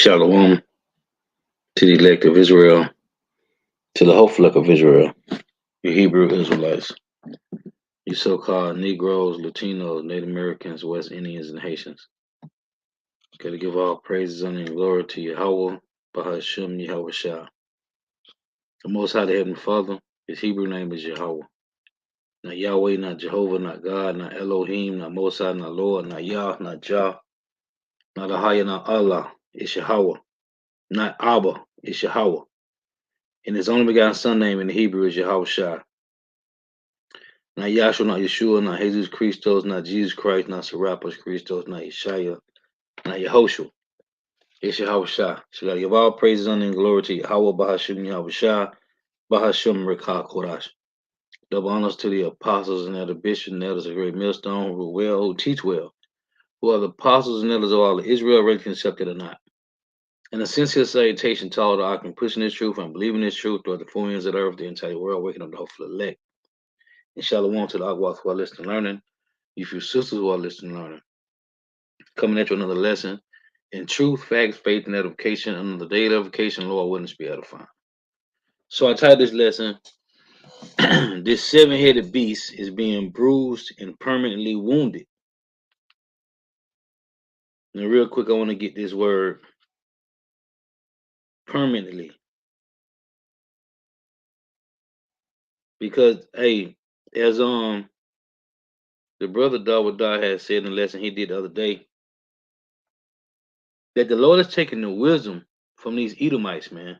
Shalom to the elect of Israel, to the hopeful elect of Israel, you Hebrew Israelites, you so-called Negroes, Latinos, Native Americans, West Indians, and Haitians. Okay, to give all praises and glory to Yahweh, Bahashim Yahweh Shah. The Most High, the Heavenly Father, his Hebrew name is Yahweh. Not Yahweh, not Jehovah, not God, not Elohim, not Most High, not Lord, not Yah, not Jah, not Ahaya, not Allah. It's Yahweh. Not Abba, it's Yahweh. And his only begotten son name in the Hebrew is Yahweh Shah. Not Yahshua, not Yeshua, not Jesus Christos, not Jesus Christ, not Serapis Christos, not Yeshaya, not Yehoshua. It's Yahweh Shah. So gotta give all praises, honor, and glory to Yahweh, Bahashim Yahweh Shah, Bahashim Rekah Kodash. Double honors to the apostles and elder bishops and elders of great millstone who rule well, who teach well, who are the apostles and elders of all of Israel, ready accepted or not. And a sincere salutation to all the I can pushing this truth and believing this truth throughout the four ends of the earth, the entire world, waking up the hopeful elect. And shalom to the Agwath who are listening and learning. You few sisters who are listening and learning. Coming at you another lesson in truth, facts, faith, and edification. Another day of edification, Lord, witness be edifying. So I titled this lesson, This seven-headed beast is being bruised and permanently wounded. Now, real quick, I want to get this word permanently. Because, hey, as the brother Dawadah had said in the lesson he did the other day, that the Lord is taking the wisdom from these Edomites, man.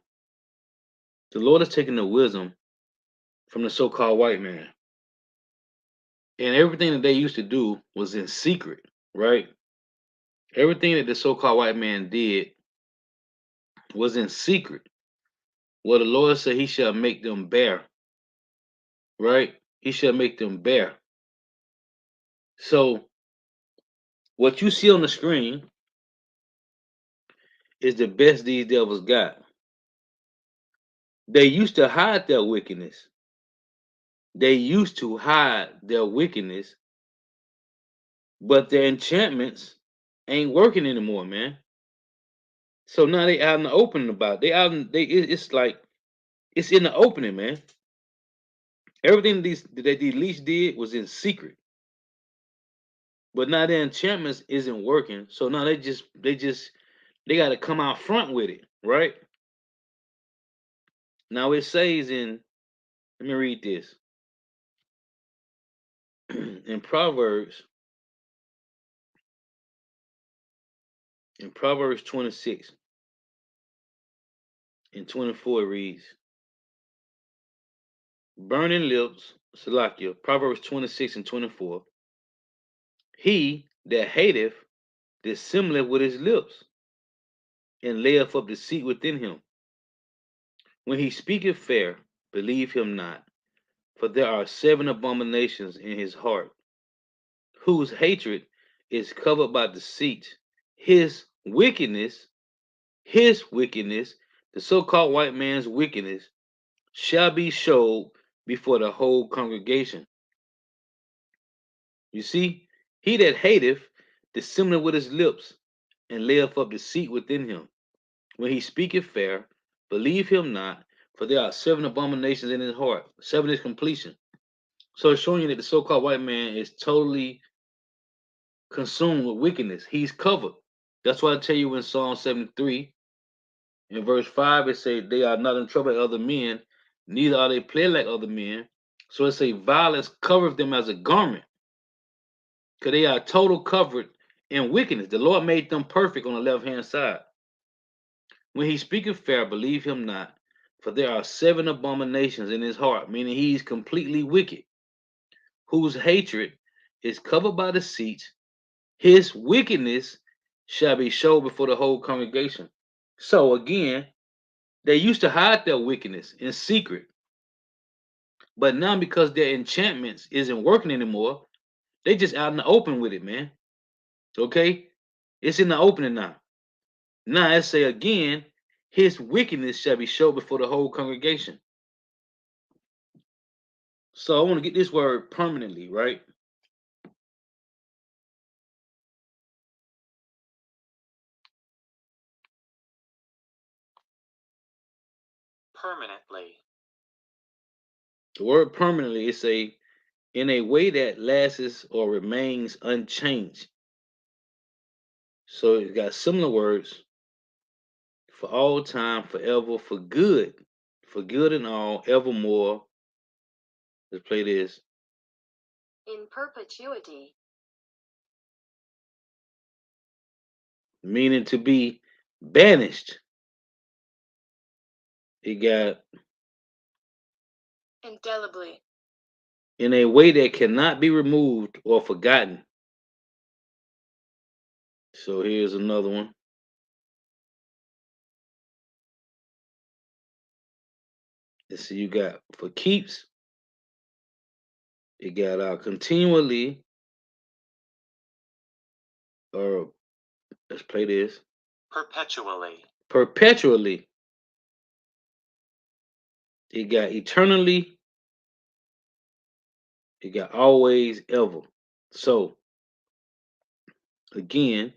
The Lord is taking the wisdom from the so-called white man. And everything that they used to do was in secret, right? Everything that the so-called white man did was in secret. Well, the Lord said he shall make them bear, right? He shall make them bear. So what you see on the screen is the best these devils got. They used to hide their wickedness. They used to hide their wickedness, but their enchantments ain't working anymore, man. So now they out in the open about it. They out in it's like it's in the opening, man. Everything that these leaks did was in secret. But now their enchantments isn't working. So now they gotta come out front with it, right? Now it says let me read this. in Proverbs, in Proverbs 26 and 24 it reads, burning lips, Salakia, Proverbs 26 and 24. He that hateth dissembleth with his lips, and layeth up deceit within him. When he speaketh fair, believe him not, for there are seven abominations in his heart, whose hatred is covered by deceit. His wickedness, the so-called white man's wickedness, shall be showed before the whole congregation. You see, he that hateth dissembleth with his lips, and layeth up deceit within him. When he speaketh fair, believe him not, for there are seven abominations in his heart. Seven is completion. So it's showing you that the so-called white man is totally consumed with wickedness. He's covered. That's why I tell you in Psalm 73, in verse 5, it says, they are not in trouble like other men, neither are they plagued like other men. So it says, violence covereth them as a garment, because they are total covered in wickedness. The Lord made them perfect on the left-hand side. When he speaketh fair, believe him not, for there are seven abominations in his heart, meaning he's completely wicked, whose hatred is covered by deceit. His wickedness shall be showed before the whole congregation. So again, they used to hide their wickedness in secret, but now because their enchantments isn't working anymore, they just out in the open with it, man. Okay, it's in the opening now. Now I say again, his wickedness shall be showed before the whole congregation. So I want to get this word permanently, right? Permanently. The word permanently is in a way that lasts or remains unchanged. So it got similar words for all time, forever, for good and all, evermore. Let's play this. In perpetuity. Meaning to be banished. It got Indelibly. in a way that cannot be removed or forgotten. So here's another one. Let's see, you got for keeps. You got continually, or let's play this. Perpetually. Perpetually. It got eternally. It got always, ever. So again,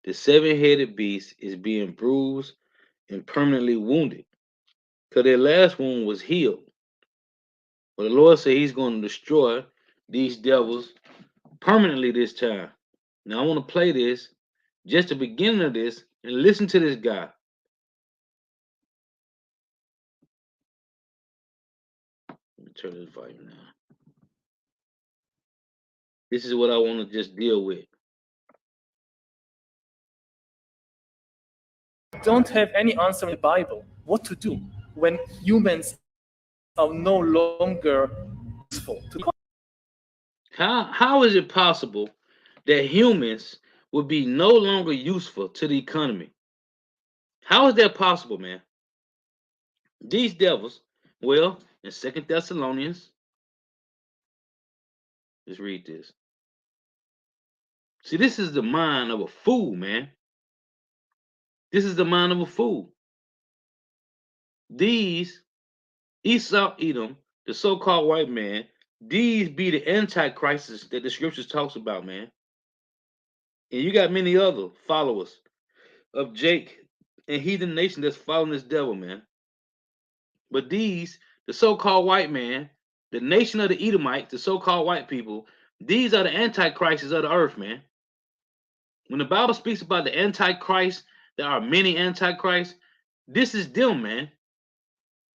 the seven-headed beast is being bruised and permanently wounded. Because their last wound was healed. But the Lord said he's going to destroy these devils permanently this time. Now I want to play this, just the beginning of this, and listen to this guy. Let me turn this volume down. This is what I want to just deal with. Don't have any answer in the Bible what to do when humans are no longer useful to the economy. How is it possible that humans would be no longer useful to the economy? How is that possible, man? These devils, well, in Second Thessalonians, let's read this. See, this is the mind of a fool, man. This is the mind of a fool. These Esau, Edom, the so-called white man, these be the antichrists that the scriptures talks about, man. And you got many other followers of Jake and heathen nation that's following this devil, man. But these, the so-called white man, the nation of the Edomites, the so-called white people, these are the antichrists of the earth, man. When the Bible speaks about the antichrist, there are many antichrists. This is them, man.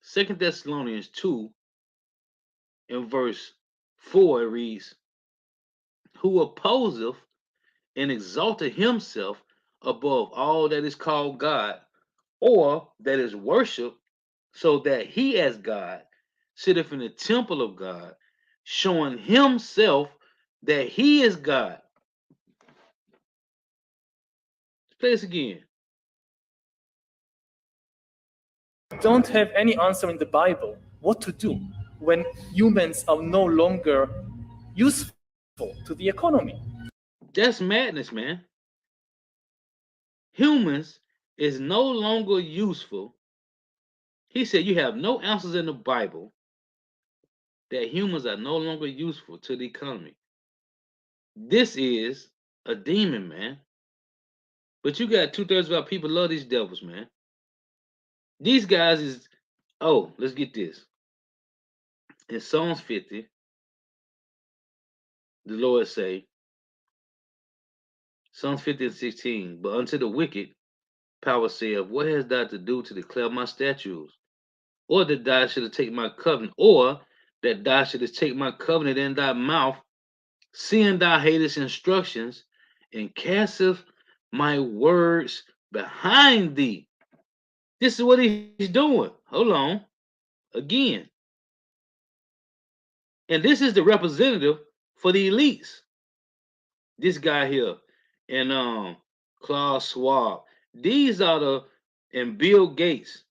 Second Thessalonians 2 in verse 4 it reads, who opposeth and exalteth himself above all that is called God, or that is worshiped, so that he as God sitteth in the temple of God, showing himself that he is God. Let's play this again. Don't have any answer in the Bible what to do when humans are no longer useful to the economy. That's madness, man. Humans is no longer useful. He said you have no answers in the Bible that humans are no longer useful to the economy. This is a demon, man. But you got 2/3 of our people love these devils, man. These guys is, oh, let's get this. In Psalms 50, the Lord say, Psalms 50 and 16, but unto the wicked power saith, what hast thou to do to declare my statutes? Or that thou shouldest take my covenant, or that thou shouldest take my covenant in thy mouth, seeing thou hatest instructions, and casteth my words behind thee. This is what he's doing. Hold on. Again. And this is the representative for the elites. This guy here and Klaus Schwab. These are the and Bill Gates.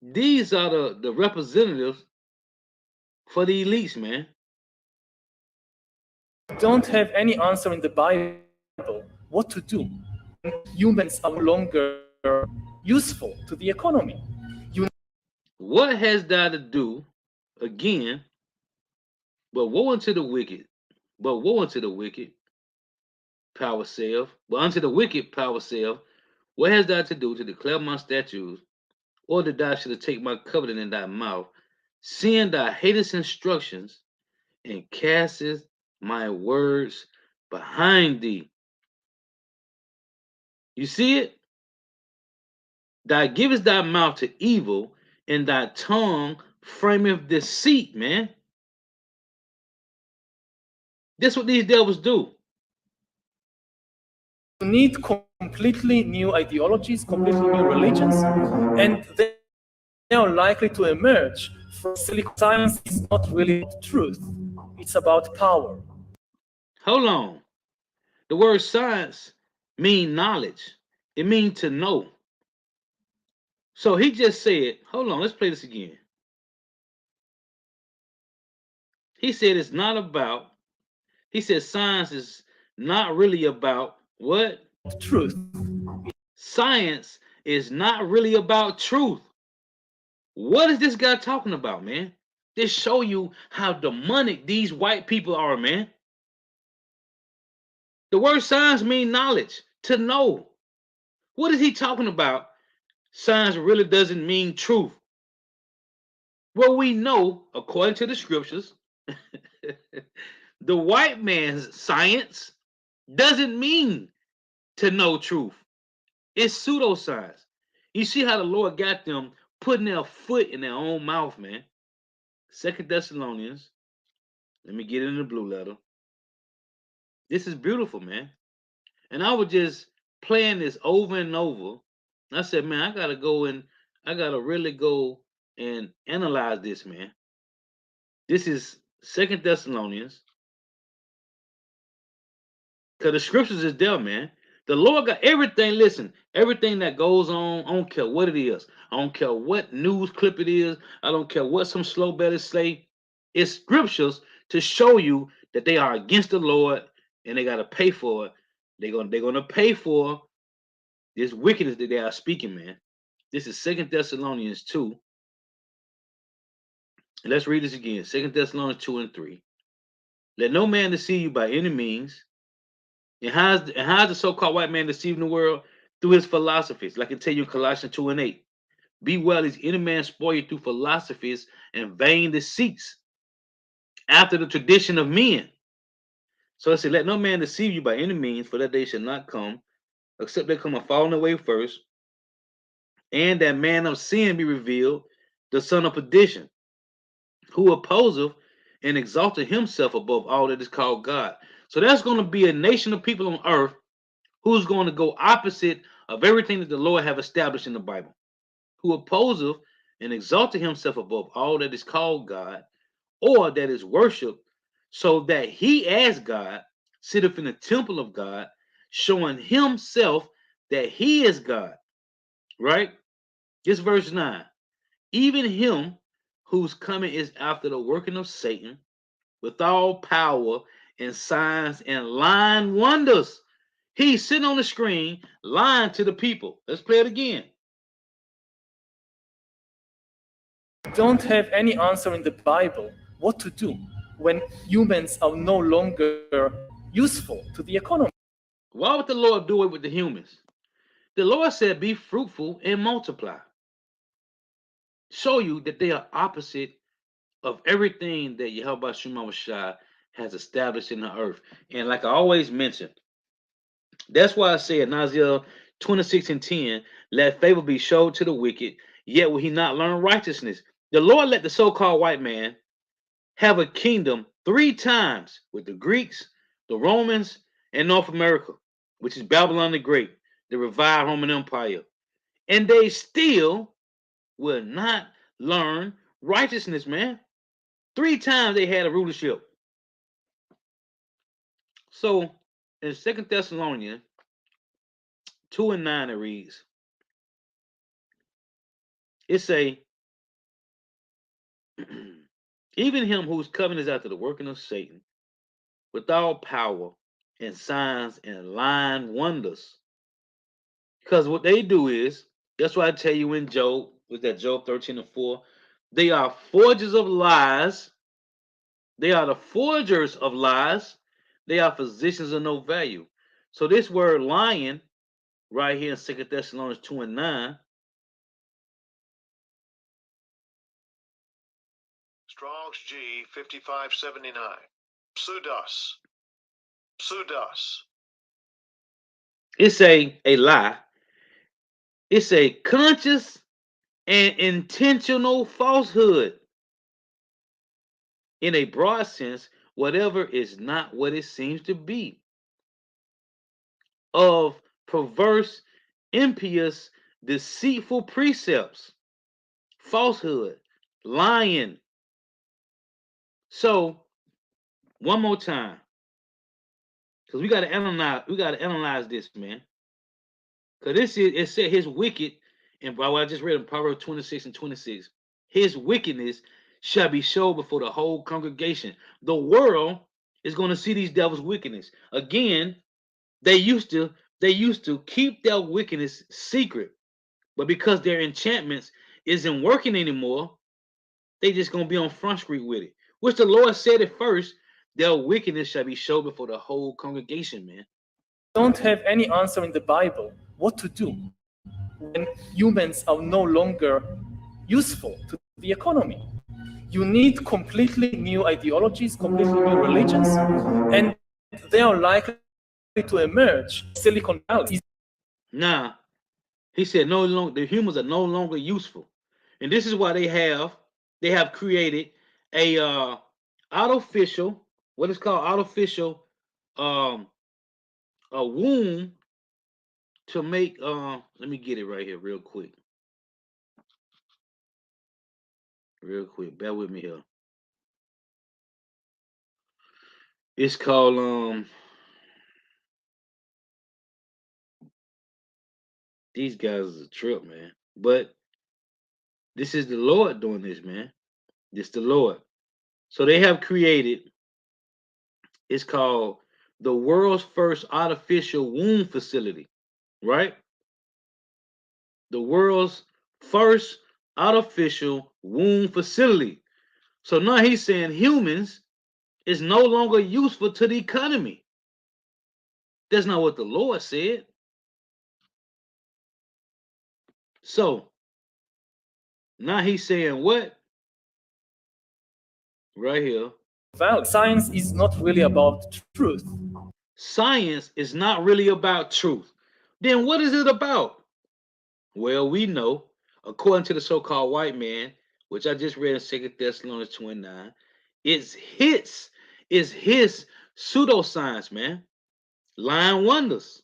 These are the representatives for the elites, man. Don't have any answer in the Bible what to do when humans are no longer useful to the economy. What has that to do again? But woe unto the wicked. But woe unto the wicked, power saith. But unto the wicked, power saith. What has that to do to declare my statutes? or that thou shouldst take my covenant in thy mouth, seeing thou hatest instructions, and castest my words behind thee. You see it? Thou givest thy mouth to evil, and thy tongue frameth deceit, man. That's what these devils do. You need completely new ideologies, completely new religions, and they are likely to emerge from Silicon. Science is not really about truth, it's about power. Hold on. The word science mean knowledge. It means to know. So he just said, hold on, let's play this again. He said it's not about, he said science is not really about what? Truth. Science is not really about truth. What is this guy talking about, man? This show you how demonic these white people are, man. The word science means knowledge, to know. What is he talking about? Science really doesn't mean truth. Well, we know, according to the scriptures, the white man's science doesn't mean to know truth. It's pseudoscience. You see how the Lord got them putting their foot in their own mouth, man. Second Thessalonians. Let me get it in the blue letter. This is beautiful, man. And I was just playing this over and over. I said, man, I gotta really go and analyze this, man. This is Second Thessalonians. Because the scriptures is there, man. The Lord got everything. Listen, everything that goes on, I don't care what it is. I don't care what news clip it is. I don't care what some slow bellies say. It's scriptures to show you that they are against the Lord and they gotta pay for it. They're gonna pay for this wickedness that they are speaking, man. This is Second Thessalonians 2. And let's read this again. Second Thessalonians 2 and 3. Let no man deceive you by any means. And how's the so-called white man deceiving the world? Through his philosophies. Like I tell you in Colossians 2 and 8. Be well as any man spoil you through philosophies and vain deceits, after the tradition of men. So it said, let no man deceive you by any means, for that day shall not come, except they come a falling away first, and that man of sin be revealed, the son of perdition, who opposeth and exalted himself above all that is called God. So there's going to be a nation of people on earth who's going to go opposite of everything that the Lord have established in the Bible, who opposeth and exalted himself above all that is called God, or that is worshiped, so that he as God sitteth in the temple of God, showing himself that he is God. Right? This verse 9. Even him whose coming is after the working of Satan, with all power and signs and lying wonders. He's sitting on the screen lying to the people. Let's play it again. Don't have any answer in the Bible what to do when humans are no longer useful to the economy. Why would the Lord do it with the humans? The Lord said, be fruitful and multiply. Show you that they are opposite of everything that Yahweh Shema Shai has established in the earth. And like I always mention, that's why I say in Isaiah 26 and 10, let favor be showed to the wicked, yet will he not learn righteousness. The Lord let the so-called white man have a kingdom 3 times with the Greeks, the Romans, and North America, which is Babylon the Great, the revived Roman Empire. And they still will not learn righteousness, man. 3 times they had a rulership. So in Second Thessalonians 2 and 9, it reads, it say, even him whose covenant is after the working of Satan, with all power and signs and lying wonders. Because what they do is, that's why I tell you in Job, was that Job 13 and 4, they are forgers of lies. They are the forgers of lies. They are physicians of no value. So this word lying right here in 2 Thessalonians 2 and 9 Bronx G 5579. Pseudos. Pseudos. It's a lie. It's a conscious and intentional falsehood. In a broad sense, whatever is not what it seems to be. Of perverse, impious, deceitful precepts, falsehood, lying. So, one more time, because we got to analyze this, man. Because it said his wicked, and by what I just read in Proverbs 26 and 26, his wickedness shall be showed before the whole congregation. The world is going to see these devils' wickedness. Again, they used to keep their wickedness secret, but because their enchantments isn't working anymore, they just gonna be on Front Street with it. Which the Lord said at first, their wickedness shall be shown before the whole congregation, man. Don't have any answer in the Bible what to do when humans are no longer useful to the economy. You need completely new ideologies, completely new religions, and they are likely to emerge. Silicon Valley. Nah, he said no longer the humans are no longer useful, and this is why they have created a artificial, what is called artificial, a womb to make. Let me get it right here, real quick. Real quick, bear with me here. It's called these guys is a trip, man. But this is the Lord doing this, man. This the Lord. So they have created, it's called the world's first artificial womb facility, right? The world's first artificial womb facility. So now he's saying humans is no longer useful to the economy. That's not what the Lord said. So now he's saying what? Right here. Science is not really about truth. Science is not really about truth. Then what is it about? Well, we know, according to the so-called white man, which I just read in 2 Thessalonians 2:9, it's his pseudoscience, man. Lying wonders.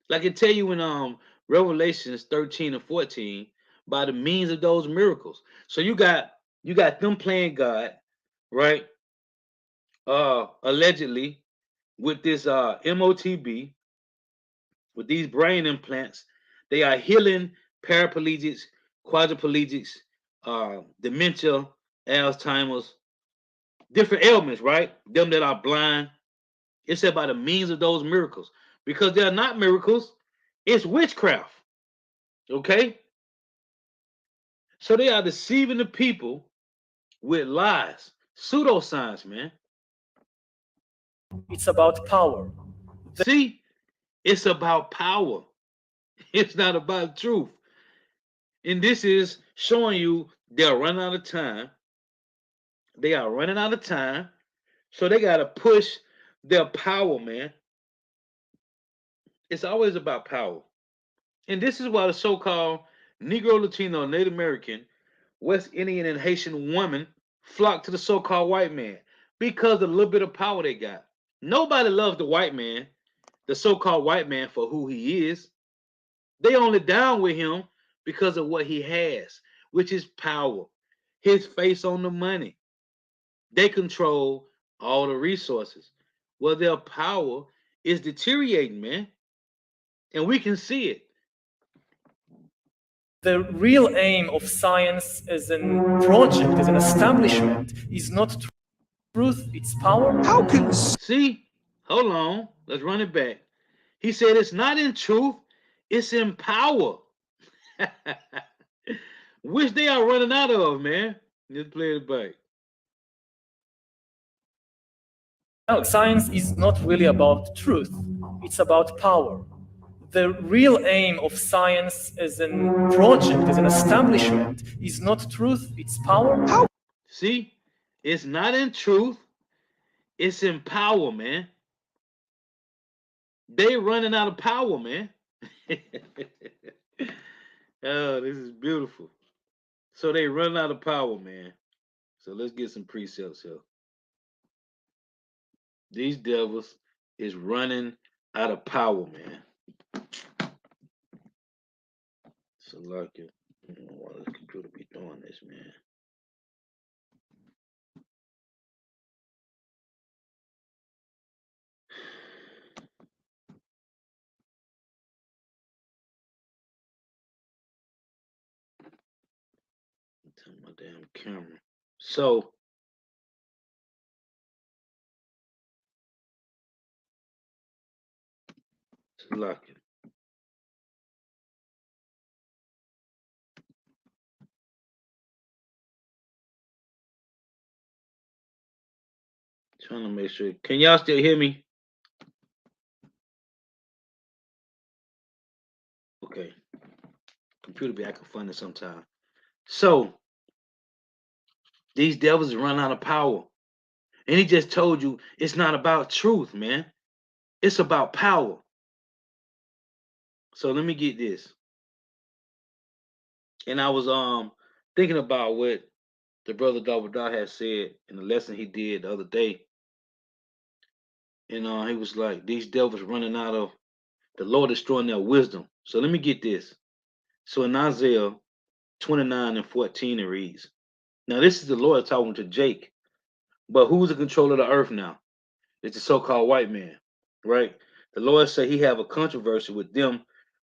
Like I tell you in Revelations 13 and 14, by the means of those miracles. So you got them playing God, right? Allegedly with this MOTB, with these brain implants, they are healing paraplegics, quadriplegics, dementia, Alzheimer's, different ailments, right? Them that are blind. It said by the means of those miracles. Because they're not miracles, it's witchcraft. Okay? So they are deceiving the people with lies. Pseudoscience, man. It's about power. See? It's about power. It's not about truth. And this is showing you they're running out of time. They are running out of time. So they got to push their power, man. It's always about power. And this is why the so-called Negro, Latino, Native American, West Indian, and Haitian women flock to the so-called white man because of the little bit of power they got. Nobody loves the white man, the so-called white man, for who he is. They only down with him because of what he has, which is power, his face on the money. They control all the resources. Well, their power is deteriorating, man. And we can see it. The real aim of science as a project, as an establishment, is not truth, it's power. How can See? Hold on. Let's run it back. He said it's not in truth, it's in power. Which they are running out of, man. Let's play it back. Science is not really about truth, it's about power. The real aim of science as a project, as an establishment, is not truth, it's power. See? It's not in truth. It's in power, man. They running out of power, man. Oh, this is beautiful. So they run out of power, man. So let's get some precepts here. These devils is running out of power, man. So like it. I don't know why this computer be doing this, man. Turn my damn camera. So like it. Trying to make sure. Can y'all still hear me? Okay. Computer be acting funny sometimes. So these devils run out of power. And he just told you it's not about truth, man. It's about power. So let me get this. And I was thinking about what the brother Dawudah had said in the lesson he did the other day. And he was like, these devils running out of the Lord destroying their wisdom. So let me get this. So in Isaiah 29 and 14 it reads, now this is the Lord talking to Jake. But who's in control of the earth now? It's the so-called white man, right? The Lord said he have a controversy with them,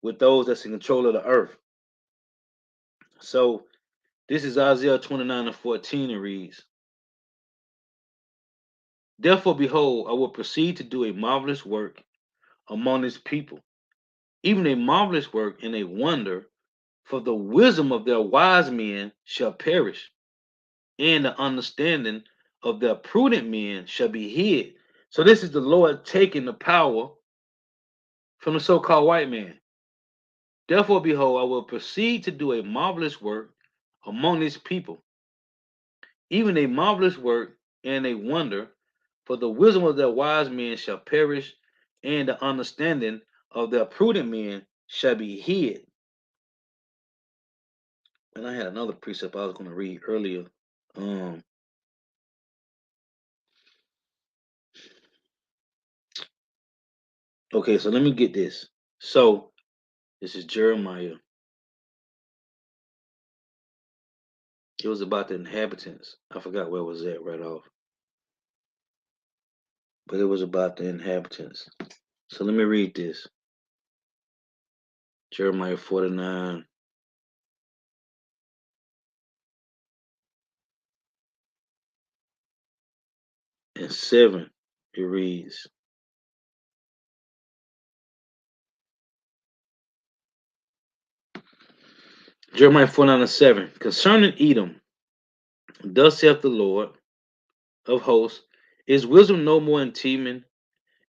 with those that's in control of the earth. So this is Isaiah 29 and 14. It reads, therefore, behold, I will proceed to do a marvelous work among his people, even a marvelous work and a wonder, for the wisdom of their wise men shall perish, and the understanding of their prudent men shall be hid. So this is the Lord taking the power from the so-called white man. Therefore, behold, I will proceed to do a marvelous work among his people, even a marvelous work and a wonder, for the wisdom of their wise men shall perish, and the understanding of their prudent men shall be hid. And I had another precept I was going to read earlier. Okay, so let me get this. So this is Jeremiah. It was about the inhabitants. I forgot where it was at right off. But it was about the inhabitants. So let me read this. Jeremiah 49. And 7, it reads, Jeremiah 49 and 7, concerning Edom, thus saith the Lord of hosts, is wisdom no more in Teman?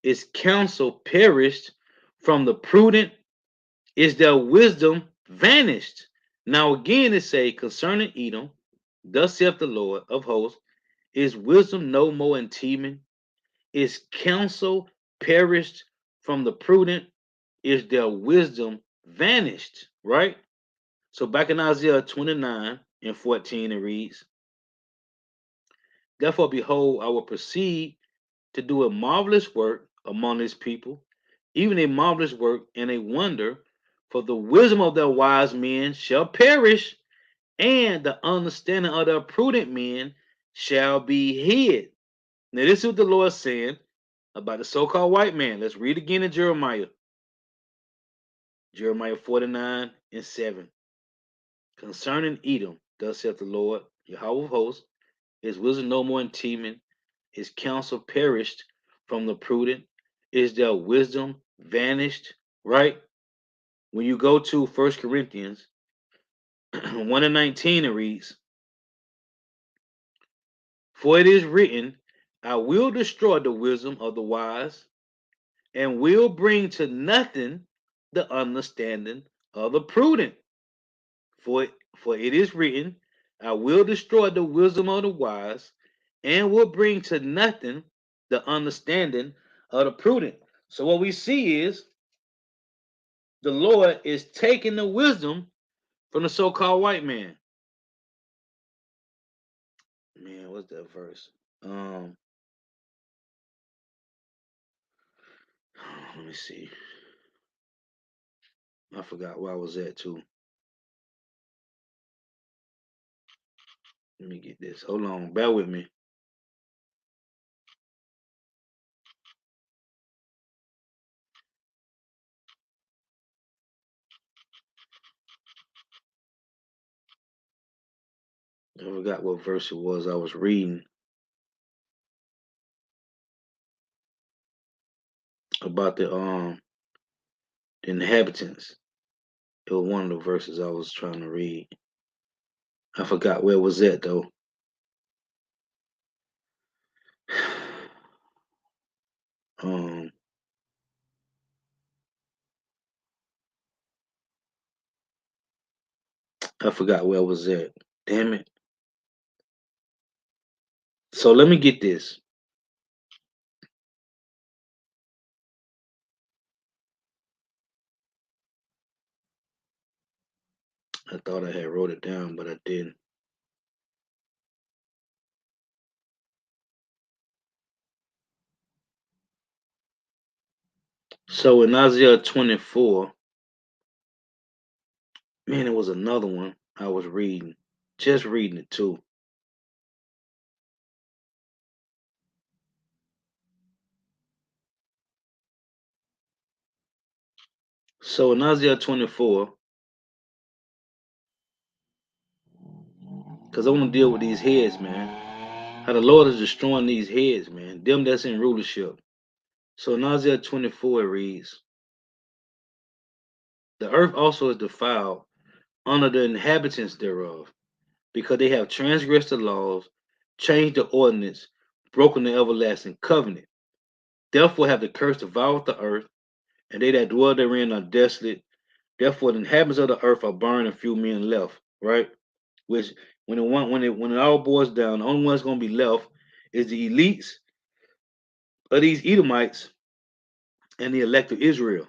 Is counsel perished from the prudent? Is their wisdom vanished? Now again it say, concerning Edom, thus saith the Lord of hosts, is wisdom no more in Teman? Is counsel perished from the prudent? Is their wisdom vanished? Right? So back in Isaiah 29 and 14, it reads, therefore, behold, I will proceed to do a marvelous work among his people, even a marvelous work and a wonder, for the wisdom of their wise men shall perish, and the understanding of their prudent men shall be hid. Now, this is what the Lord is saying about the so-called white man. Let's read again in Jeremiah. Jeremiah 49 and 7. Concerning Edom, thus saith the Lord, Yahweh of hosts, is wisdom no more in Teman? Is counsel perished from the prudent? Is their wisdom vanished? Right? When you go to 1 Corinthians 1 and 19, it reads, for it is written, I will destroy the wisdom of the wise, and will bring to nothing the understanding of the prudent. For it is written, I will destroy the wisdom of the wise, and will bring to nothing the understanding of the prudent. So what we see is the Lord is taking the wisdom from the so-called white man. Man, what's that verse? Let me see. I forgot where I was at too. Let me get this. Hold on, bear with me. I forgot what verse it was I was reading about the inhabitants. It was one of the verses I was trying to read. I forgot where it was at though. Um, I forgot where it was at. Damn it. So let me get this. I thought I had wrote it down, but I didn't. So in Isaiah 24, man, it was another one I was reading. Just reading it too. So in Isaiah 24, because I want to deal with these heads, man. How the Lord is destroying these heads, man. Them that's in rulership. So in Isaiah 24 it reads, the earth also is defiled under the inhabitants thereof, because they have transgressed the laws, changed the ordinance, broken the everlasting covenant. Therefore have the curse devoured the earth, and they that dwell therein are desolate. Therefore the inhabitants of the earth are burned, and few men left. Right? Which when it all boils down, the only one that's gonna be left is the elites of these Edomites and the elect of Israel.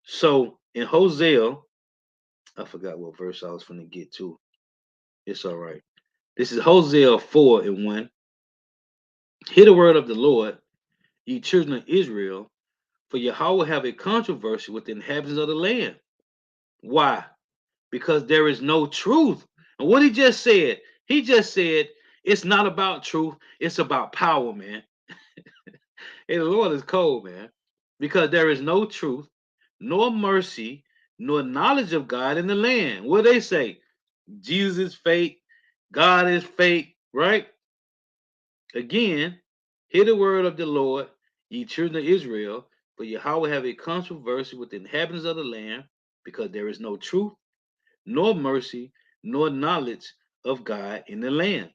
So in Hosea, I forgot what verse I was finna get to. It's all right. This is Hosea 4 and 1. Hear the word of the Lord, ye children of Israel, for Yahweh have a controversy with the inhabitants of the land. Why? Because there is no truth. And what he just said, it's not about truth, it's about power, man. Hey, the Lord is cold, man. Because there is no truth, nor mercy, nor knowledge of God in the land. What they say? Jesus is fake, God is fake, right? Again, hear the word of the Lord, ye children of Israel, for Yahweh have a controversy with the inhabitants of the land, because there is no truth, nor mercy, nor knowledge of God in the land.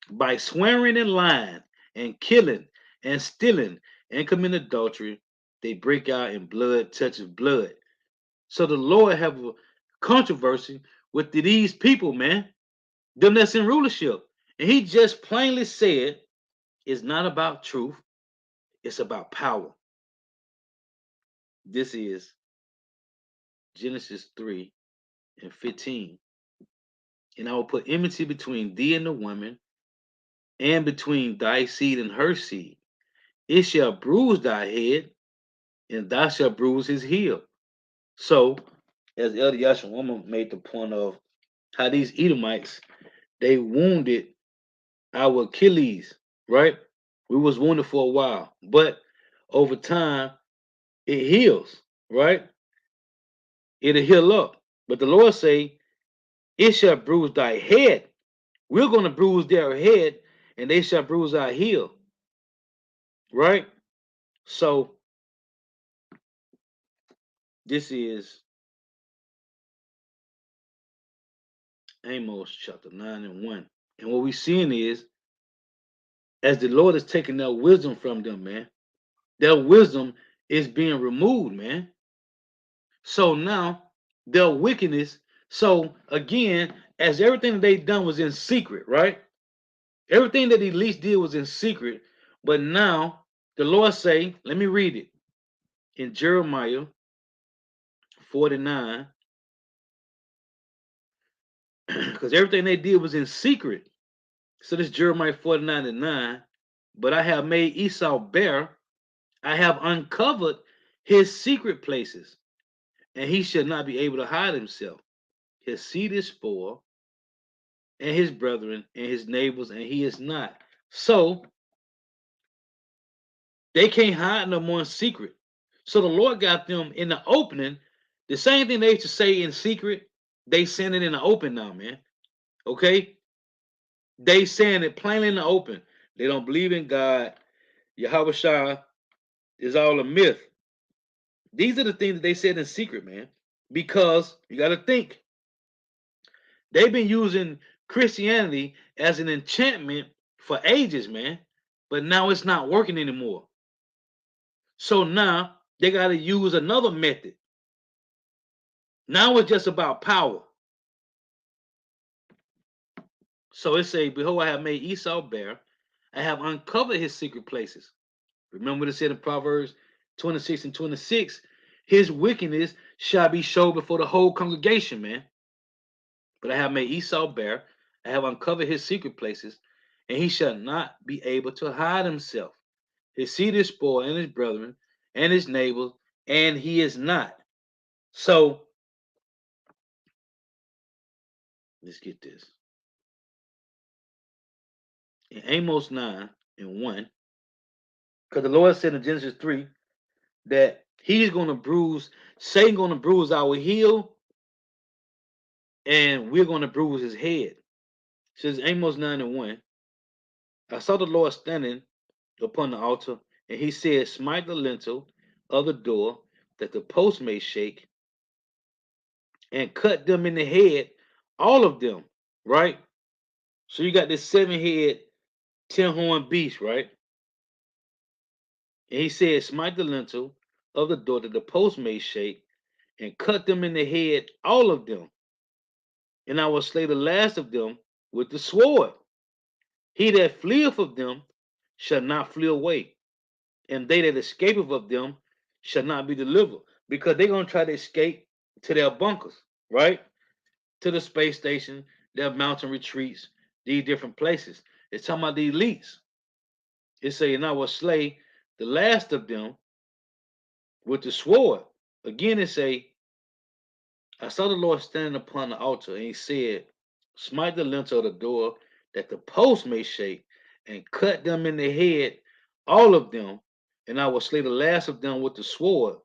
By swearing and lying, and killing, and stealing, and committing adultery, they break out in blood touches blood. So the Lord have a controversy with these people, man, them that's in rulership. And he just plainly said, it's not about truth, it's about power. This is Genesis 3 and 15. And I will put enmity between thee and the woman, and between thy seed and her seed. It shall bruise thy head, and thou shalt bruise his heel. So, as Elder Yashawama made the point of how these Edomites, they wounded our Achilles, right? We was wounded for a while, but over time, it heals, right? It'll heal up. But the Lord say, it shall bruise thy head. We're going to bruise their head, and they shall bruise our heel, right? So this is Amos chapter 9 and 1. And what we're seeing is, as the Lord is taking their wisdom from them, man, their wisdom is being removed, man. So now their wickedness. So again, as everything that they done was in secret, right? Everything that he least did was in secret, but now the Lord say, let me read it in Jeremiah 49, because everything they did was in secret. So this Jeremiah 49 and 9. But I have made Esau bare, I have uncovered his secret places, and he shall not be able to hide himself. His seed is spoiled, and his brethren, and his neighbors, and he is not. So they can't hide no more in secret. So the Lord got them in the opening. The same thing they used to say in secret, they saying it in the open now, man. Okay? They saying it plainly in the open. They don't believe in God. Yahweh Shah is all a myth. These are the things that they said in secret, man. Because you got to think, they've been using Christianity as an enchantment for ages, man. But now it's not working anymore. So now they got to use another method. Now it's just about power. So it say, behold, I have made Esau bare. I have uncovered his secret places. Remember what it said in Proverbs 26 and 26? His wickedness shall be showed before the whole congregation, man. But I have made Esau bare. I have uncovered his secret places, and he shall not be able to hide himself. His seed is spoiled, and his brethren, and his neighbors, and he is not. So let's get this. In Amos 9 and 1, because the Lord said in Genesis 3 that he's going to bruise, Satan going to bruise our heel, and we're going to bruise his head. It says Amos 9 and 1, I saw the Lord standing upon the altar, and he said, smite the lintel of the door, that the post may shake, and cut them in the head, all of them, right? So you got this 7-head, 10-horn beast, right? And he said, smite the lintel of the door, that the post may shake, and cut them in the head, all of them. And I will slay the last of them with the sword. He that fleeth of them shall not flee away, and they that escapeth of them shall not be delivered. Because they're going to try to escape to their bunkers, right? To the space station, their mountain retreats, these different places. It's talking about the elites. It's saying, I will slay the last of them with the sword. Again, it say, I saw the Lord standing upon the altar, and he said, smite the lintel of the door, that the post may shake, and cut them in the head, all of them, and I will slay the last of them with the sword.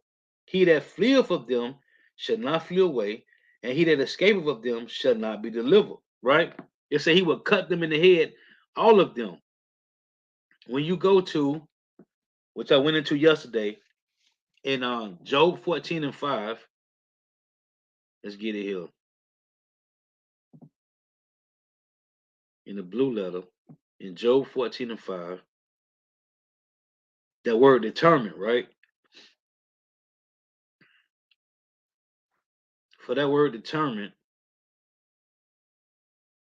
He that fleeth of them shall not flee away, and he that escapeth of them shall not be delivered. Right? It said he will cut them in the head, all of them. When you go to, which I went into yesterday, in Job 14 and 5, let's get it here. In the blue letter, in Job 14 and 5, that word determined, right? For that word determined,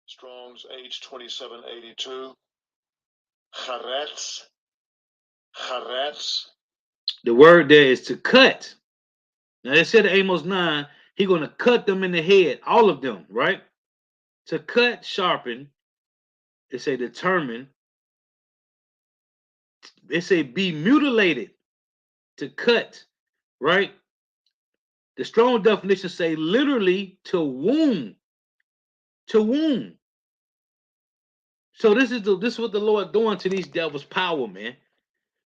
Strong's H2782. Charetz. Charetz. the word there is to cut. Now they said in Amos 9, he's going to cut them in the head, all of them, right? To cut, sharpen, it's a determine. They say be mutilated, to cut, right? The strong definition say literally to wound, to wound. So this is what the Lord doing to these devils' power, man.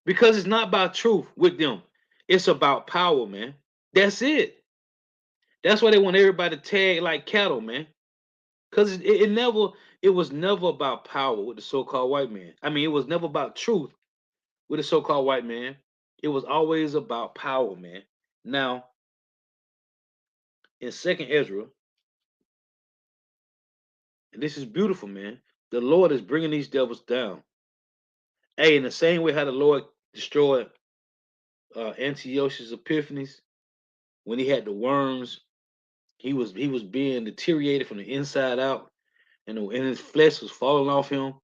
Because it's not about truth with them. It's about power, man. That's it. That's why they want everybody to tag like cattle, man. Because it was never about power with the so-called white man. I mean, it was never about truth with the so-called white man. It was always about power, man. Now, in Second Ezra, and this is beautiful, man. The Lord is bringing these devils down. Hey, in the same way how the Lord destroyed Antiochus Epiphanes when he had the worms, he was being deteriorated from the inside out, and his flesh was falling off him.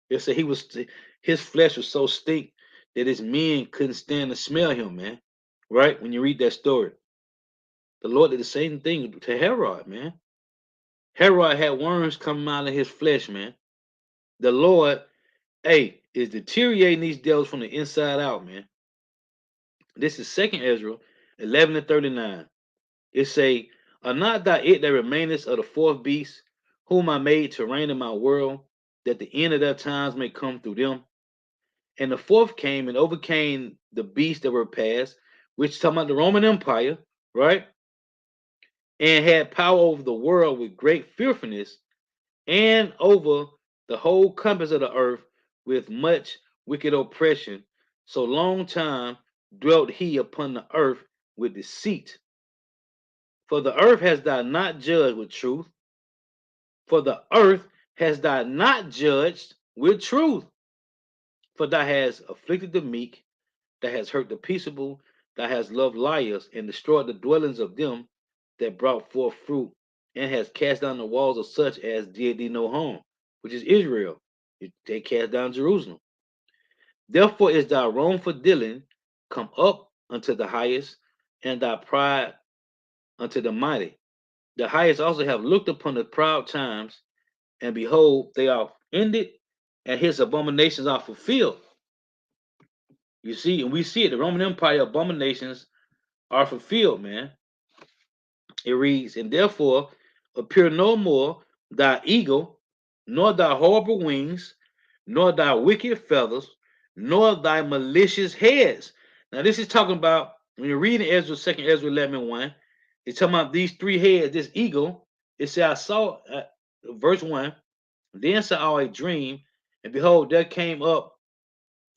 It said his flesh was so stink that his men couldn't stand to smell him, man. Right? When you read that story, the Lord did the same thing to Herod, man. Herod had worms coming out of his flesh, man. The Lord, hey, is deteriorating these devils from the inside out, man. This is Second Ezra 11 and 39. It say, "Are not thou it that remainest of the fourth beast, whom I made to reign in my world, that the end of their times may come through them? And the fourth came and overcame the beasts that were past," which is talking about the Roman Empire, right? "And had power over the world with great fearfulness, and over the whole compass of the earth with much wicked oppression. So long time dwelt he upon the earth with deceit. For the earth has thou not judged with truth. For the earth has thou not judged with truth. For thou hast afflicted the meek, thou hast hurt the peaceable, thou hast loved liars, and destroyed the dwellings of them that brought forth fruit, and hast cast down the walls of such as did thee no harm," which is Israel. They cast down Jerusalem. "Therefore is thy wrongful dealing come up unto the highest, and thy pride unto the mighty. The highest also have looked upon the proud times, and behold, they are ended, and his abominations are fulfilled." You see, and we see it. The Roman Empire abominations are fulfilled, man. It reads, "And therefore appear no more thy eagle, nor thy horrible wings, nor thy wicked feathers, nor thy malicious heads." Now, this is talking about when you're reading Ezra, 2nd Ezra 11 and 1, it's talking about these three heads, this eagle. It said, "I saw," verse 1, "then saw I a dream, and behold, there came up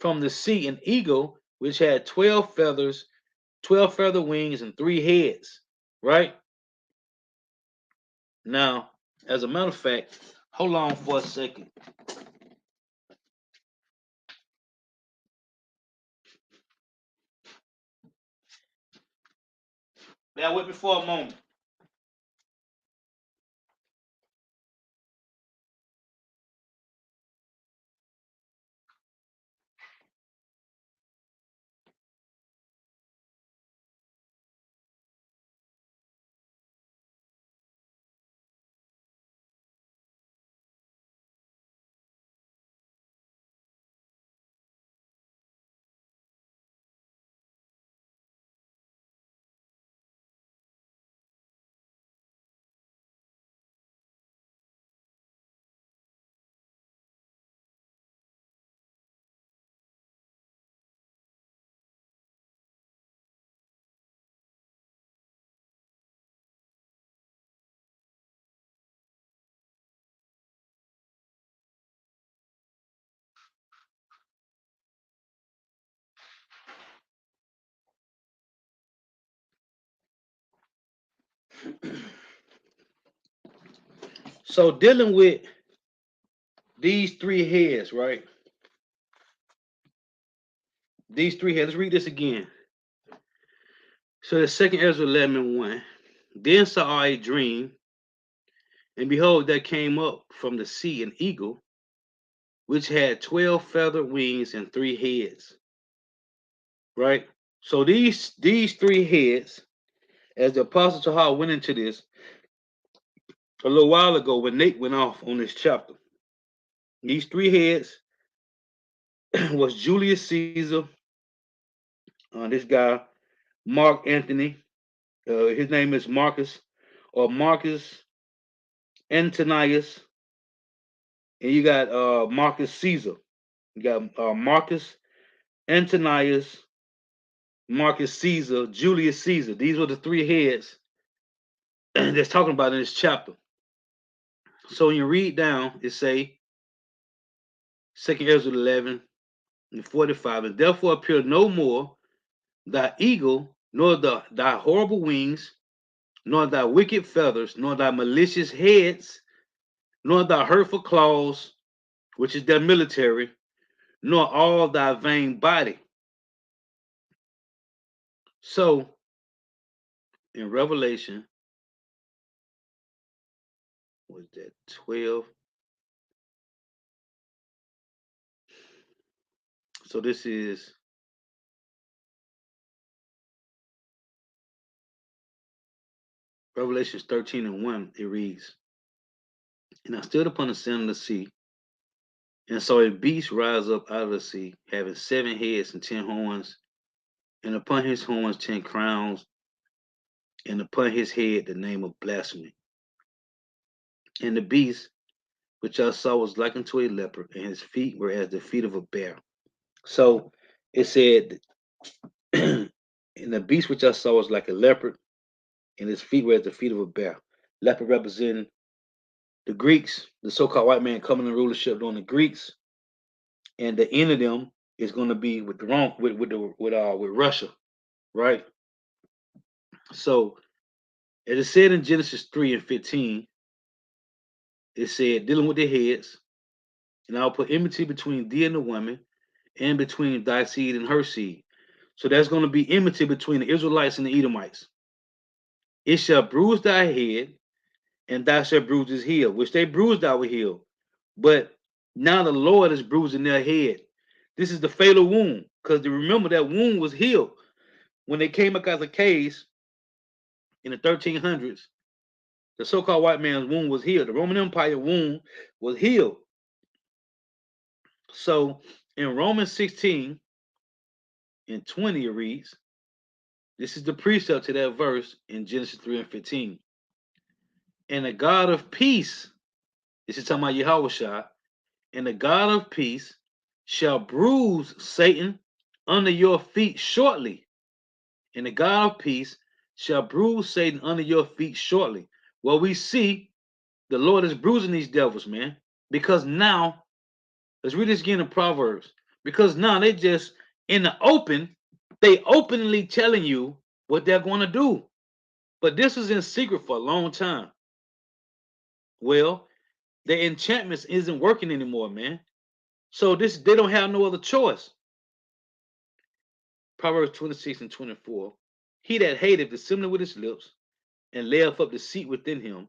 from the sea an eagle which had 12 feathers, 12 feather wings, and three heads." Right? Now, as a matter of fact, hold on for a second. Bear with me for a moment. So, dealing with these three heads, right? These three heads. Let's read this again. So, the second Ezra 11 and 1. "Then saw I a dream, and behold, there came up from the sea an eagle, which had 12 feather wings and three heads." Right? So, these three heads, as the Apostle Tahar went into this a little while ago when Nate went off on this chapter, these three heads was Julius Caesar, this guy, Mark Antony. His name is Marcus, or Marcus Antonius, and you got Marcus Caesar. You got Marcus Antonius, Marcus Caesar, Julius Caesar. These were the three heads that's talking about in this chapter. So when you read down, it say 2nd Ezra 11 and 45, "And therefore appear no more thy eagle, nor thy horrible wings, nor thy wicked feathers, nor thy malicious heads, nor thy hurtful claws," which is their military, "nor all thy vain body." So in Revelation, was that 12? So this is Revelations 13 and 1. It reads, "And I stood upon the sand of the sea, and saw a beast rise up out of the sea, having 7 heads and 10 horns, and upon his horns 10 crowns, and upon his head the name of blasphemy. And the beast which I saw was like unto a leopard, and his feet were as the feet of a bear." So it said, and the beast which I saw was like a leopard, and his feet were as the feet of a bear. Leopard representing the Greeks, the so-called white man coming in rulership during the Greeks, and the end of them is going to be with the wrong with Russia, right? So as it said in Genesis 3 and 15, it said, dealing with the heads, and I'll put enmity between thee and the woman, and between thy seed and her seed. So there's going to be enmity between the Israelites and the Edomites. It shall bruise thy head, and thou shalt bruise his heel, which they bruised our heel. But now the Lord is bruising their head. This is the fatal wound, because remember that wound was healed when they came up as a case in the 1300s. The so-called white man's wound was healed. The Roman Empire wound was healed. So in Romans 16 and 20, it reads, this is the precept to that verse in Genesis 3 and 15. And the God of peace, this is talking about Yahweh, and the God of peace shall bruise Satan under your feet shortly. And the God of peace shall bruise Satan under your feet shortly. Well, we see the Lord is bruising these devils, man. Because now, let's read this again in Proverbs. Because now they just in the open, they openly telling you what they're going to do. But this was in secret for a long time. Well, the enchantments isn't working anymore, man. So this they don't have no other choice. Proverbs 26 and 24. He that hateth dissembling with his lips, and layeth up deceit within him,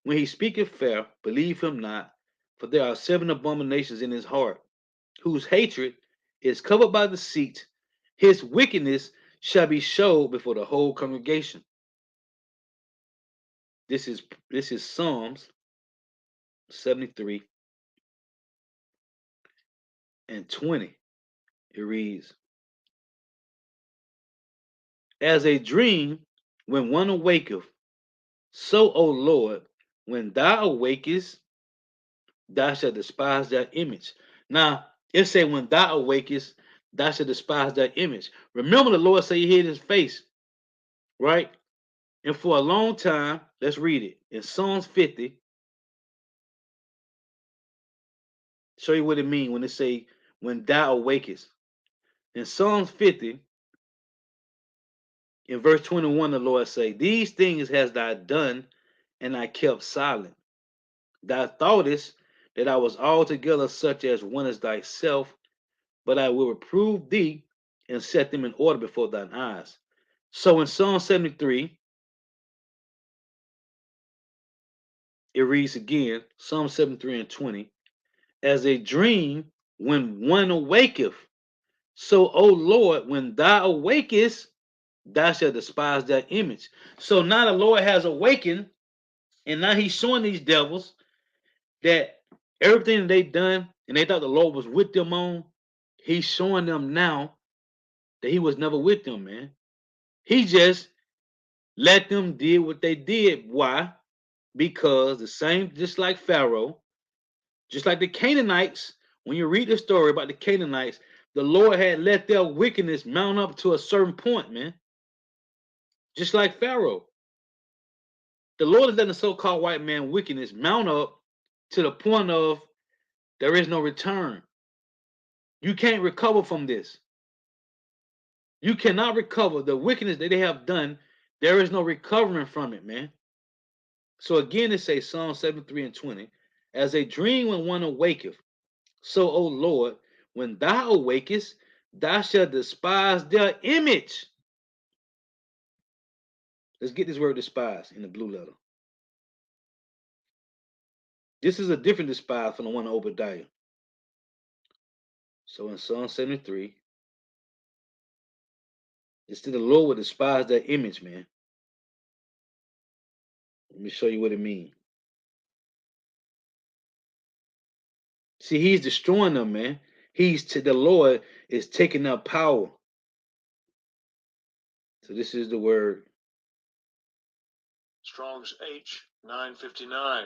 when he speaketh fair, believe him not, for there are 7 abominations in his heart, whose hatred is covered by deceit. His wickedness shall be showed before the whole congregation. This is Psalms 73 and 20. It reads, as a dream when one awaketh, so, O Lord, when thou awakest, thou shalt despise thy image. Now, it say, when thou awakest, thou shalt despise thy image. Remember, the Lord say he hid his face, right? And for a long time, let's read it. In Psalms 50, show you what it means when it say, when thou awakest. In Psalms 50, in verse 21, the Lord say, these things has thou done, and I kept silent. Thou thoughtest that I was altogether such as one as thyself, but I will reprove thee and set them in order before thine eyes. So in Psalm 73, it reads again, Psalm 73 and 20, as a dream when one awaketh. So, O Lord, when thou awakest, thou shalt despise that image. So now the Lord has awakened, and now he's showing these devils that everything they done and they thought the Lord was with them on, he's showing them now that he was never with them, man. He just let them did what they did. Why? Because the same, just like Pharaoh, just like the Canaanites, when you read the story about the Canaanites, the Lord had let their wickedness mount up to a certain point, man. Just like Pharaoh. The Lord is letting the so-called white man wickedness mount up to the point of there is no return. You can't recover from this. You cannot recover the wickedness that they have done. There is no recovering from it, man. So again, it says Psalm 73 and 20, as a dream when one awaketh, so, O Lord, when thou awakest, thou shalt despise their image. Let's get this word despise in the blue letter. This is a different despise from the one in Obadiah. So in Psalm 73, it's still the Lord would despise that image, man. Let me show you what it means. See, he's destroying them, man. The Lord is taking up power. So this is the word. Strong's H 959.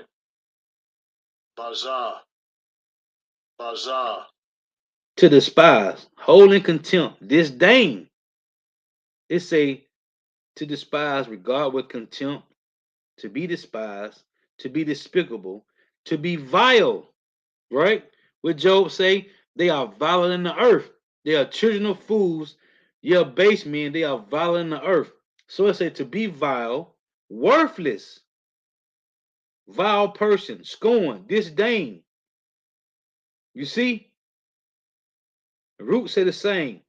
Bazaar. Bazaar. To despise, hold in contempt, disdain. It say to despise, regard with contempt, to be despised, to be despicable, to be vile. Right? What Job say? They are vile in the earth. They are children of fools. Ye are base men. They are vile in the earth. So it say to be vile, worthless, vile person, scorn, disdain. You see? The root say the same.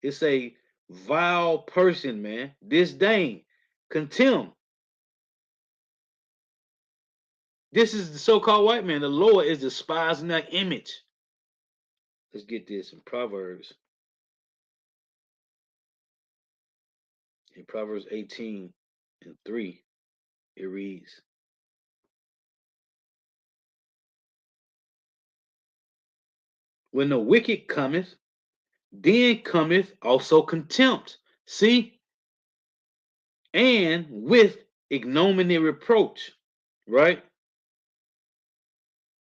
It's a vile person, man. Disdain, contempt. This is the so-called white man. The Lord is despising that image. Let's get this in Proverbs. In Proverbs 18:3, it reads, when the wicked cometh, then cometh also contempt. See? And with ignominy reproach. Right?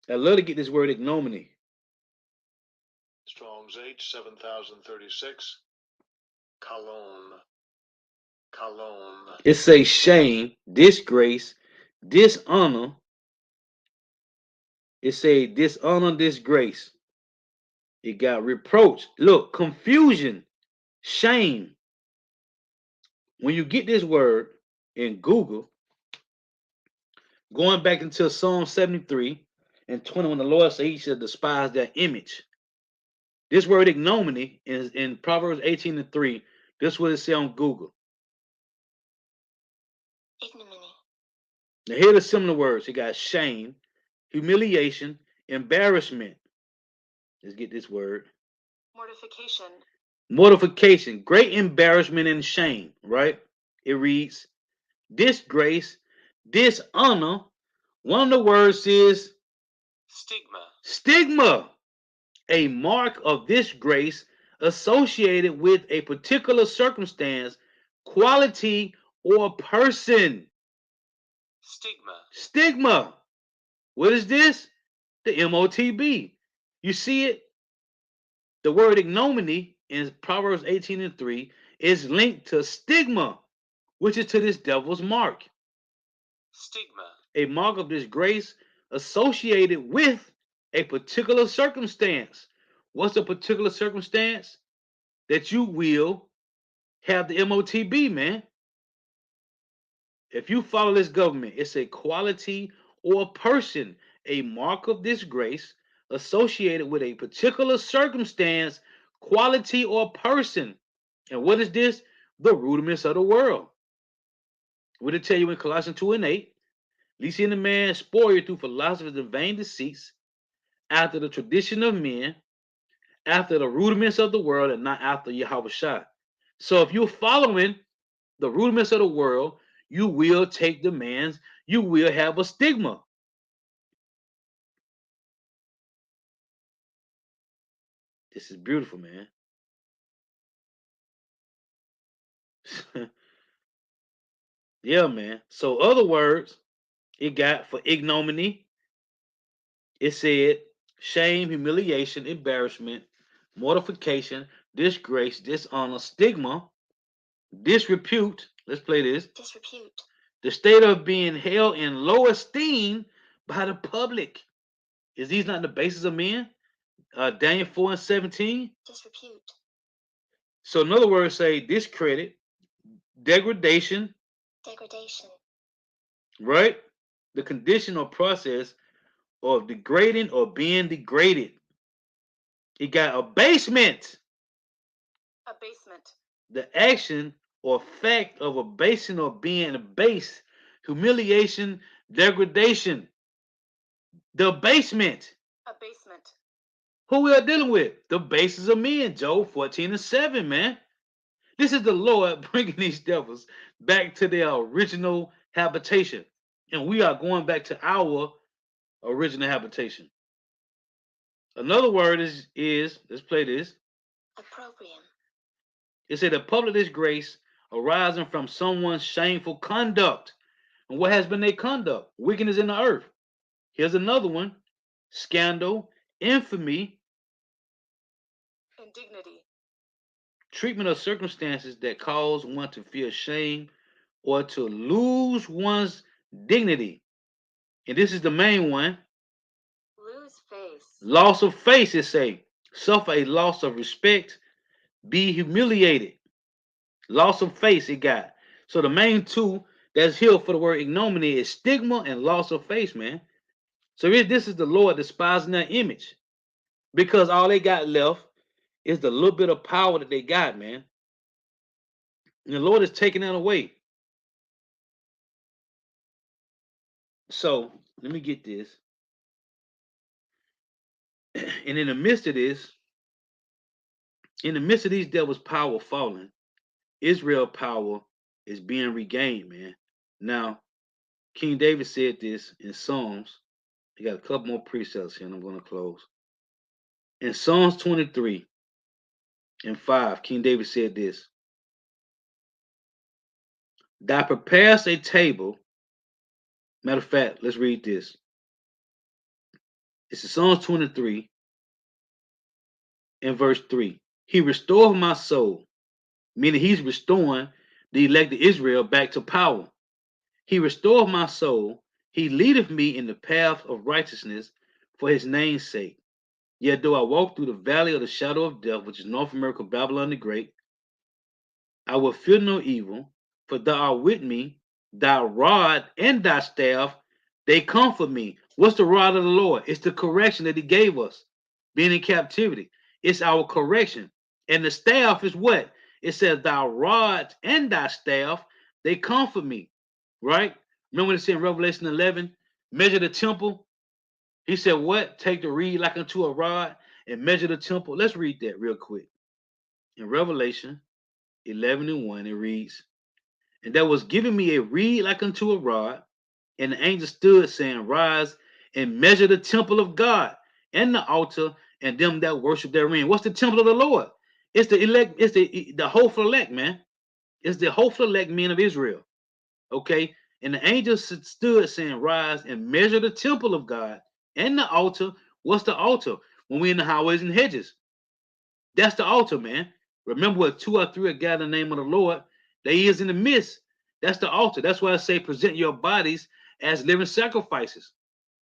I love to get this word ignominy. Strong's H 7036. Cologne. Cologne. It says shame, disgrace, dishonor. It say dishonor, disgrace. It got reproach. Look, confusion, shame. When you get this word in Google, going back into Psalm 73:20, when the Lord said he should despise that image. This word ignominy is in Proverbs 18:3. This is what it says on Google. Ignominy. Now here are the similar words. It got shame, humiliation, embarrassment. Let's get this word. Mortification. Mortification, great embarrassment and shame, right? It reads disgrace, dishonor. One of the words is Stigma. stigma, a mark of disgrace associated with a particular circumstance, quality, or person. Stigma. Stigma. What is this? The MOTB. You see it? The word ignominy in Proverbs 18:3 is linked to stigma, which is to this devil's mark. Stigma. A mark of disgrace associated with a particular circumstance. What's a particular circumstance? That you will have the MOTB, man. If you follow this government, it's a quality or person, a mark of disgrace associated with a particular circumstance, quality, or person. And what is this? The rudiments of the world. What did it tell you in Colossians 2:8? Least in the man spoiled through philosophies and vain deceits, after the tradition of men, after the rudiments of the world, and not after Yahweh Shai. So if you're following the rudiments of the world, you will take demands, you will have a stigma. This is beautiful, man. Yeah, man. So other words it got for ignominy, it said shame, humiliation, embarrassment, mortification, disgrace, dishonor, stigma, disrepute. Let's play this. Disrepute. The state of being held in low esteem by the public. Is these not the basis of men? Daniel 4:17. Disrepute. So in other words, say discredit, degradation, Degradation. right? The condition or process of degrading or being degraded. It got abasement, Abasement. the action or fact of abasing or being abased, humiliation, degradation, the abasement. Abasement. Who we are dealing with? The bases of men, Job 14:7, man. This is the Lord bringing these devils back to their original habitation. And we are going back to our original habitation. Another word is let's play this. Opprobrium. It said the public disgrace arising from someone's shameful conduct. And what has been their conduct? Wickedness in the earth. Here's another one. Scandal, infamy, Indignity. treatment of circumstances that cause one to feel shame or to lose one's dignity. And this is the main one. Lose face. Loss of face, it say. Suffer a loss of respect, be humiliated. Loss of face, it got. So the main two that's here for the word ignominy is stigma and loss of face, man. So this is the Lord despising their image because all they got left is the little bit of power that they got, man. And the Lord is taking that away. So let me get this. And in the midst of this, in the midst of these devils' power falling, Israel power is being regained, man. Now, King David said this in Psalms. I got a couple more precepts here, and I'm going to close. In Psalms 23:5, King David said this. Thou preparest a table. Matter of fact, let's read this. It's in Psalms 23 and verse 3. He restored my soul, meaning he's restoring the elected Israel back to power. He restored my soul. He leadeth me in the path of righteousness for his name's sake. Yet though I walk through the valley of the shadow of death, which is North America, Babylon the Great, I will fear no evil, for thou art with me, thy rod and thy staff, they comfort me. What's the rod of the Lord? It's the correction that he gave us, being in captivity. It's our correction. And the staff is what? It says, thy rod and thy staff, they comfort me. Right? Remember when it said in Revelation 11, measure the temple? He said, what? Take the reed like unto a rod and measure the temple. Let's read that real quick. In Revelation 11:1, it reads, and that was giving me a reed like unto a rod, and the angel stood, saying, rise and measure the temple of God and the altar and them that worship therein. What's the temple of the Lord? It's the elect, it's the hopeful elect, man. It's the hopeful elect men of Israel. Okay. And the angel stood, saying, rise and measure the temple of God and the altar. What's the altar? When we're in the highways and hedges. That's the altar, man. Remember, what 2 or 3 are gathered in the name of the Lord, there he is in the midst. That's the altar. That's why I say present your bodies as living sacrifices.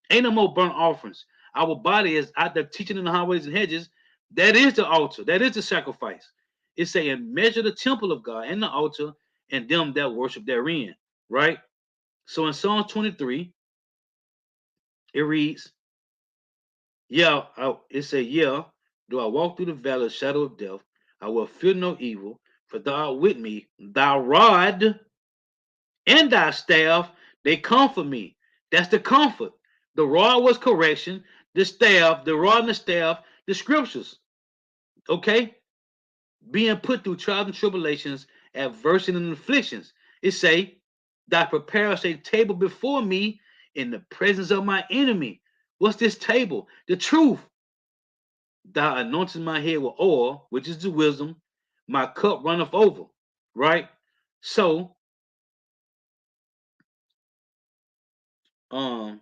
Ain't no more burnt offerings. Our body is out there teaching in the highways and hedges. That is the altar. That is the sacrifice. It's saying measure the temple of God and the altar and them that worship therein. Right? So in Psalm 23, it reads, yeah, it say, yeah, do I walk through the valley of the shadow of death, I will fear no evil, for thou art with me, thy rod and thy staff, they comfort me. That's the comfort. The rod was correction, the staff, the rod and the staff, the scriptures. Okay? Being put through trials and tribulations, adversity and afflictions. It say, thou preparest a table before me in the presence of my enemy. What's this table? The truth. Thou anointest my head with oil, which is the wisdom, my cup runneth over. Right? So, what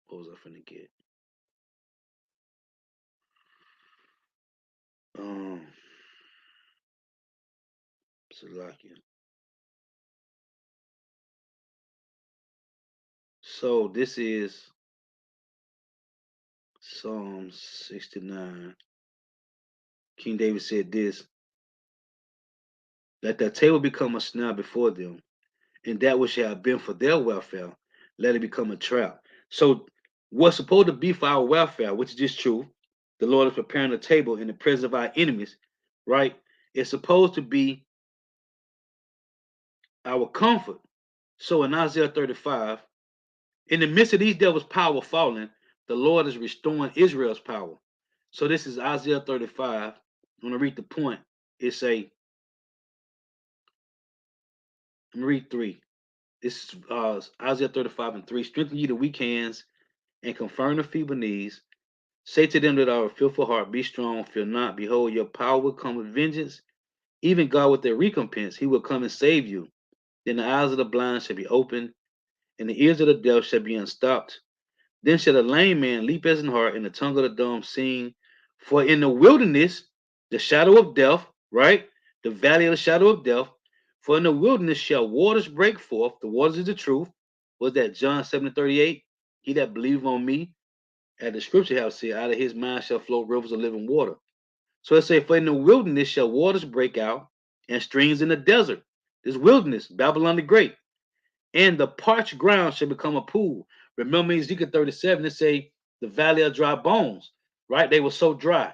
was I finna get? Salakia. So this is Psalm 69. King David said this, let that table become a snare before them, and that which shall have been for their welfare, let it become a trap. So what's supposed to be for our welfare, which is just true, the Lord is preparing a table in the presence of our enemies, right? It's supposed to be our comfort. So in Isaiah 35, In the midst of these devils' power falling, the Lord is restoring Israel's power. So this is Isaiah 35. I'm going to read the point. It say, I'm going to read 3. This is Isaiah 35 and 3. Strengthen ye the weak hands and confirm the feeble knees. Say to them that are of fearful heart, be strong, fear not. Behold, your power will come with vengeance. Even God with their recompense, he will come and save you. Then the eyes of the blind shall be opened, and the ears of the deaf shall be unstopped. Then shall the lame man leap as an hart, and the tongue of the dumb sing. For in the wilderness, the shadow of death, right? The valley of the shadow of death. For in the wilderness shall waters break forth. The waters is the truth. Was that John 7:38? He that believeth on me, as the scripture have said, out of his mind shall flow rivers of living water. So it say, for in the wilderness shall waters break out, and streams in the desert. This wilderness, Babylon the Great. And the parched ground shall become a pool. Remember Ezekiel 37, it say the valley of dry bones, right? They were so dry.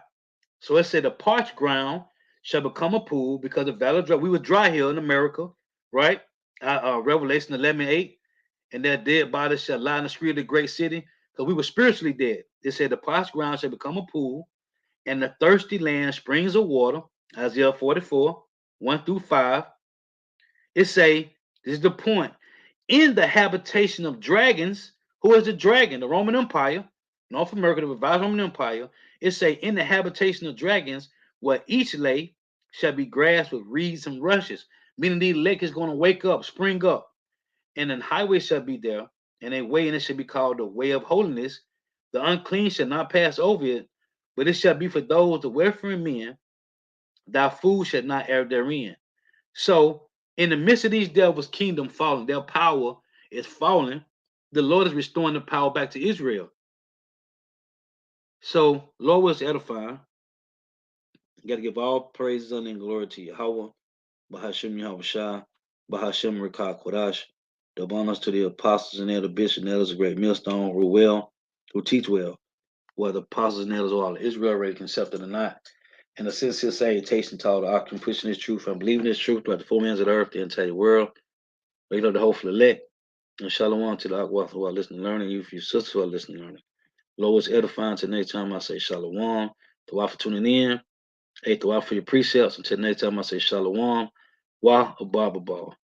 So it said the parched ground shall become a pool because the valley of dry, we were dry here in America, right? Revelation 11:8, and their dead bodies shall lie in the street of the great city because we were spiritually dead. It said the parched ground shall become a pool, and the thirsty land springs of water. Isaiah 44, 1-5. It say, this is the point. In the habitation of dragons, who is the dragon? The Roman Empire, North America, the revived Roman Empire. It say, in the habitation of dragons, where each lake shall be grass with reeds and rushes. Meaning the lake is going to wake up, spring up. And an highway shall be there, and a way, and it shall be called the way of holiness. The unclean shall not pass over it, but it shall be for those the wayfaring men. Thy food shall not err therein. So, in the midst of these devils' kingdom falling, their power is falling. The Lord is restoring the power back to Israel. So, Lord was edifying. You got to give all praise and glory to Yahweh, Bahashem Yahweh Shah, Bahashem Rekah Kodash. The honors to the apostles and elder bishops and elders, a great millstone, who well, who teach well. Whether the apostles and elders of all Israel already accepted or not. And a sincere salutation to all the occupants pushing this truth and believing this truth throughout the four winds of the earth, the entire world. Wait up the hopeful elect. And shalom to the Akwaf who are listening, learning, you, for your sisters who are listening, learning. Lord is edifying. Till next time I say shalom. Tawaf for tuning in. Hey, tawaf for your precepts. Until next time I say shalom. Wa abba.